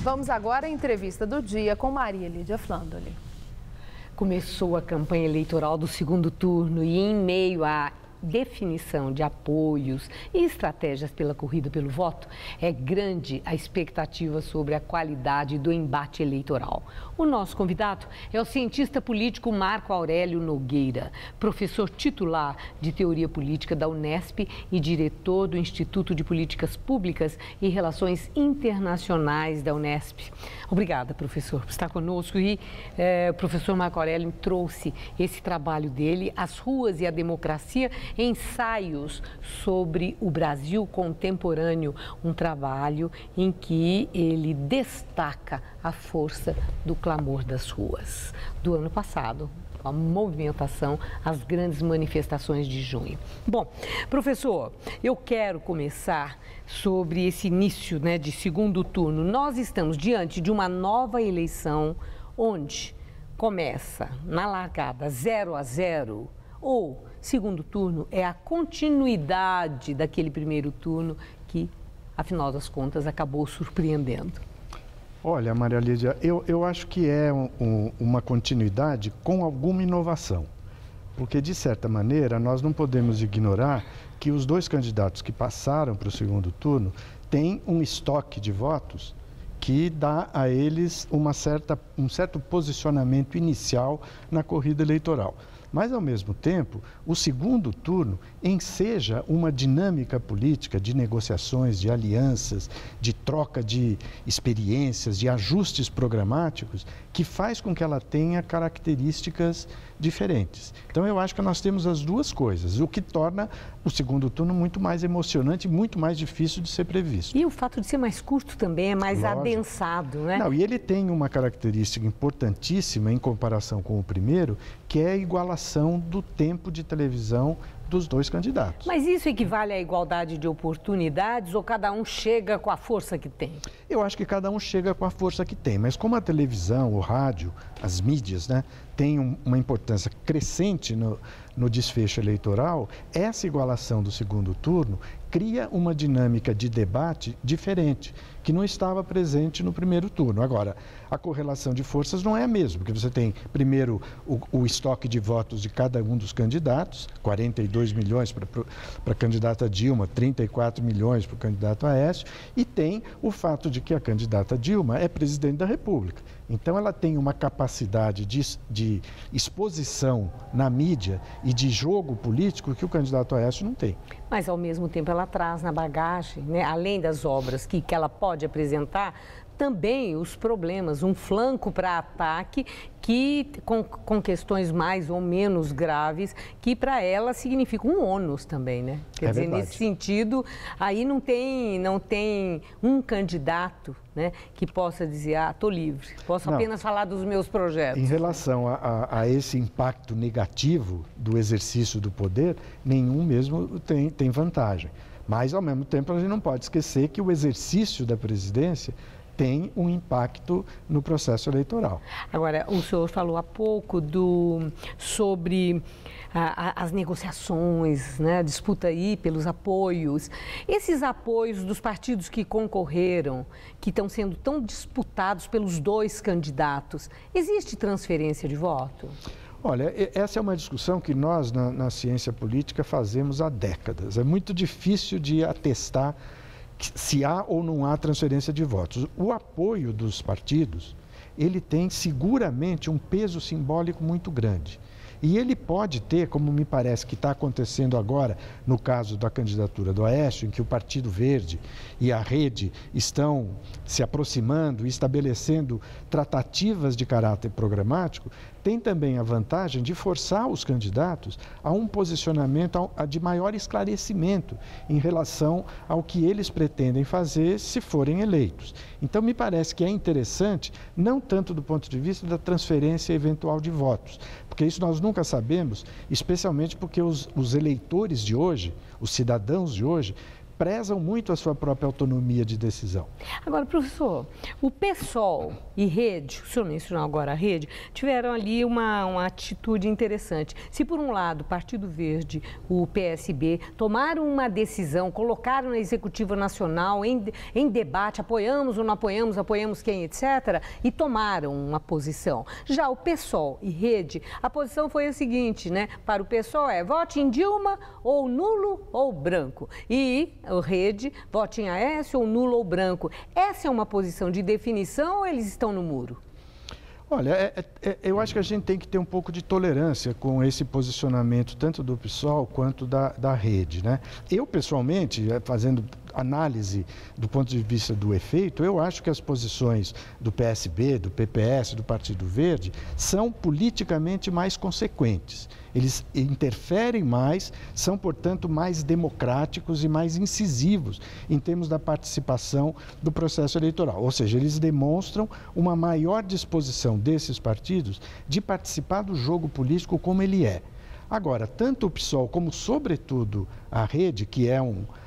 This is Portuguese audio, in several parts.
Vamos agora à entrevista do dia com Maria Lídia Flandoli. Começou a campanha eleitoral do segundo turno e em meio à definição de apoios e estratégias pela corrida pelo voto, é grande a expectativa sobre a qualidade do embate eleitoral. O nosso convidado é o cientista político Marco Aurélio Nogueira, professor titular de Teoria Política da Unesp e diretor do Instituto de Políticas Públicas e Relações Internacionais da Unesp. Obrigada, professor, por estar conosco. E o professor Marco Aurélio trouxe esse trabalho dele, As Ruas e a Democracia, ensaios sobre o Brasil contemporâneo, um trabalho em que ele destaca a força do clamor das ruas do ano passado, a movimentação, as grandes manifestações de junho. Bom, professor, eu quero começar sobre esse início, de segundo turno. Nós estamos diante de uma nova eleição onde começa na largada 0-0 ou segundo turno é a continuidade daquele primeiro turno que, afinal das contas, acabou surpreendendo. Olha, Maria Lídia, eu acho que é uma continuidade com alguma inovação. Porque, de certa maneira, nós não podemos ignorar que os dois candidatos que passaram para o segundo turno têm um estoque de votos que dá a eles um certo posicionamento inicial na corrida eleitoral. Mas, ao mesmo tempo, o segundo turno enseja uma dinâmica política de negociações, de alianças, de troca de experiências, de ajustes programáticos, que faz com que ela tenha características diferentes. Então, eu acho que nós temos as duas coisas, o que torna o segundo turno muito mais emocionante e muito mais difícil de ser previsto. E o fato de ser mais curto também, é mais adensado, né? Não, e ele tem uma característica importantíssima em comparação com o primeiro, que é a igualação do tempo de televisão dos dois candidatos. Mas isso equivale à igualdade de oportunidades ou cada um chega com a força que tem? Eu acho que cada um chega com a força que tem, mas como a televisão, o rádio, as mídias, têm uma importância crescente no desfecho eleitoral, essa igualação do segundo turno cria uma dinâmica de debate diferente, que não estava presente no primeiro turno. Agora, a correlação de forças não é a mesma, porque você tem, primeiro, o estoque de votos de cada um dos candidatos, 42 milhões para a candidata Dilma, 34 milhões para o candidato Aécio, e tem o fato de que a candidata Dilma é presidente da República. Então, ela tem uma capacidade de exposição na mídia e de jogo político que o candidato Aécio não tem. Mas, ao mesmo tempo, ela traz na bagagem, além das obras que ela pode apresentar, também os problemas, um flanco para ataque que, com questões mais ou menos graves, que para ela significa um ônus também, né? Quer dizer, verdade. Nesse sentido, aí não tem um candidato, que possa dizer, estou livre, posso apenas falar dos meus projetos. Em relação a esse impacto negativo do exercício do poder, nenhum mesmo tem vantagem. Mas, ao mesmo tempo, a gente não pode esquecer que o exercício da presidência tem um impacto no processo eleitoral. Agora, o senhor falou há pouco sobre as negociações, a disputa aí pelos apoios. Esses apoios dos partidos que concorreram, que estão sendo tão disputados pelos dois candidatos, existe transferência de voto? Olha, essa é uma discussão que nós, na ciência política, fazemos há décadas. É muito difícil de atestar se há ou não há transferência de votos. O apoio dos partidos, ele tem seguramente um peso simbólico muito grande. E ele pode ter, como me parece que está acontecendo agora, no caso da candidatura do Aécio, em que o Partido Verde e a Rede estão se aproximando e estabelecendo tratativas de caráter programático, tem também a vantagem de forçar os candidatos a um posicionamento de maior esclarecimento em relação ao que eles pretendem fazer se forem eleitos. Então, me parece que é interessante, não tanto do ponto de vista da transferência eventual de votos, porque isso nós nunca sabemos, especialmente porque os eleitores de hoje, os cidadãos de hoje, prezam muito a sua própria autonomia de decisão. Agora, professor, o PSOL e Rede, o senhor mencionou agora a Rede, tiveram ali uma atitude interessante. Se, por um lado, o Partido Verde, o PSB, tomaram uma decisão, colocaram na Executiva Nacional em debate, apoiamos ou não apoiamos, apoiamos quem, etc., e tomaram uma posição. Já o PSOL e Rede, a posição foi a seguinte, né? Para o PSOL é vote em Dilma ou nulo ou branco. E o Rede, vote em Aécio ou nulo ou branco. Essa é uma posição de definição ou eles estão no muro? Olha, eu acho que a gente tem que ter um pouco de tolerância com esse posicionamento, tanto do PSOL quanto da Rede, né? Eu, pessoalmente, fazendo análise do ponto de vista do efeito, eu acho que as posições do PSB, do PPS, do Partido Verde, são politicamente mais consequentes. Eles interferem mais, são, portanto, mais democráticos e mais incisivos em termos da participação do processo eleitoral. Ou seja, eles demonstram uma maior disposição desses partidos de participar do jogo político como ele é. Agora, tanto o PSOL como, sobretudo, a Rede, que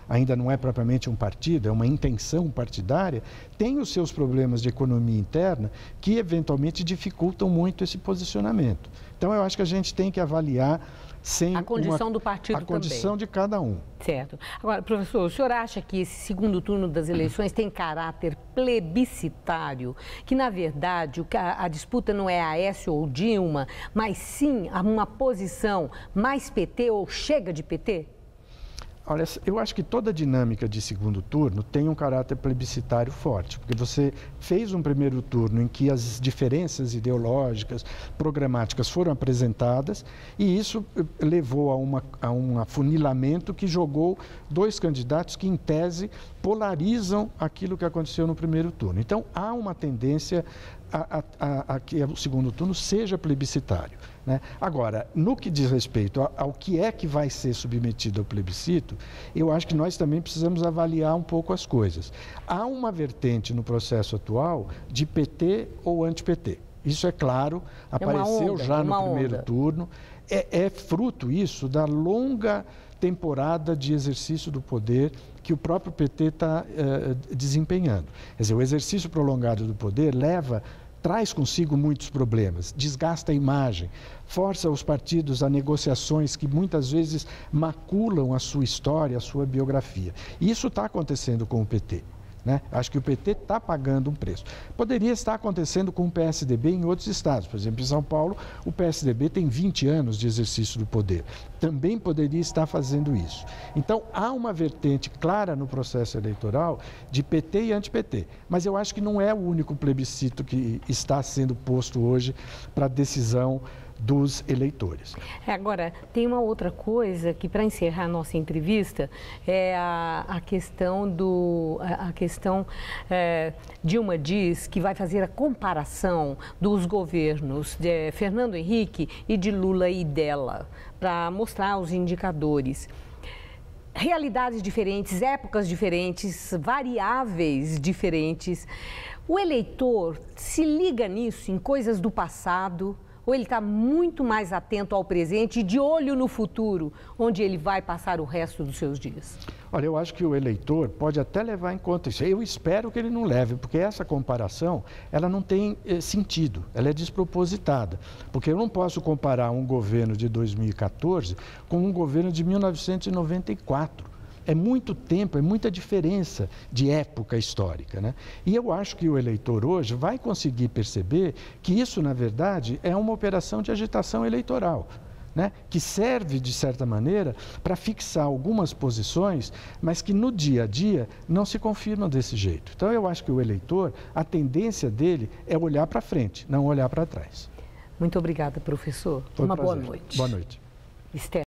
ainda não é propriamente um partido, é uma intenção partidária, tem os seus problemas de economia interna que, eventualmente, dificultam muito esse posicionamento. Então, eu acho que a gente tem que avaliar sem a condição do partido também. A condição de cada um. Certo. Agora, professor, o senhor acha que esse segundo turno das eleições tem caráter plebiscitário? Que, na verdade, a disputa não é Aécio ou Dilma, mas sim uma posição mais PT ou chega de PT? Olha, eu acho que toda dinâmica de segundo turno tem um caráter plebiscitário forte, porque você fez um primeiro turno em que as diferenças ideológicas, programáticas foram apresentadas e isso levou a um afunilamento que jogou dois candidatos que, em tese, polarizam aquilo que aconteceu no primeiro turno. Então, há uma tendência a que o segundo turno seja plebiscitário, né? Agora, no que diz respeito ao que é que vai ser submetido ao plebiscito, eu acho que nós também precisamos avaliar um pouco as coisas. Há uma vertente no processo atual de PT ou anti-PT. Isso é claro, apareceu já no primeiro turno. É fruto isso da longa temporada de exercício do poder que o próprio PT está desempenhando. Quer dizer, o exercício prolongado do poder traz consigo muitos problemas, desgasta a imagem, força os partidos a negociações que muitas vezes maculam a sua história, a sua biografia. E isso está acontecendo com o PT. Né? Acho que o PT está pagando um preço. Poderia estar acontecendo com o PSDB em outros estados. Por exemplo, em São Paulo, o PSDB tem 20 anos de exercício do poder. Também poderia estar fazendo isso. Então, há uma vertente clara no processo eleitoral de PT e anti-PT. Mas eu acho que não é o único plebiscito que está sendo posto hoje para decisão dos eleitores. Agora, tem uma outra coisa que, para encerrar a nossa entrevista, é a questão Dilma diz que vai fazer a comparação dos governos de Fernando Henrique e de Lula e dela, para mostrar os indicadores. Realidades diferentes, épocas diferentes, variáveis diferentes. O eleitor se liga nisso, em coisas do passado, ou ele está muito mais atento ao presente e de olho no futuro, onde ele vai passar o resto dos seus dias? Olha, eu acho que o eleitor pode até levar em conta isso. Eu espero que ele não leve, porque essa comparação, ela não tem sentido, ela é despropositada. Porque eu não posso comparar um governo de 2014 com um governo de 1994. É muito tempo, é muita diferença de época histórica, né? E eu acho que o eleitor hoje vai conseguir perceber que isso, na verdade, é uma operação de agitação eleitoral, né? Que serve, de certa maneira, para fixar algumas posições, mas que no dia a dia não se confirmam desse jeito. Então, eu acho que o eleitor, a tendência dele é olhar para frente, não olhar para trás. Muito obrigada, professor. Foi um Uma prazer. boa noite. Boa noite. Esther.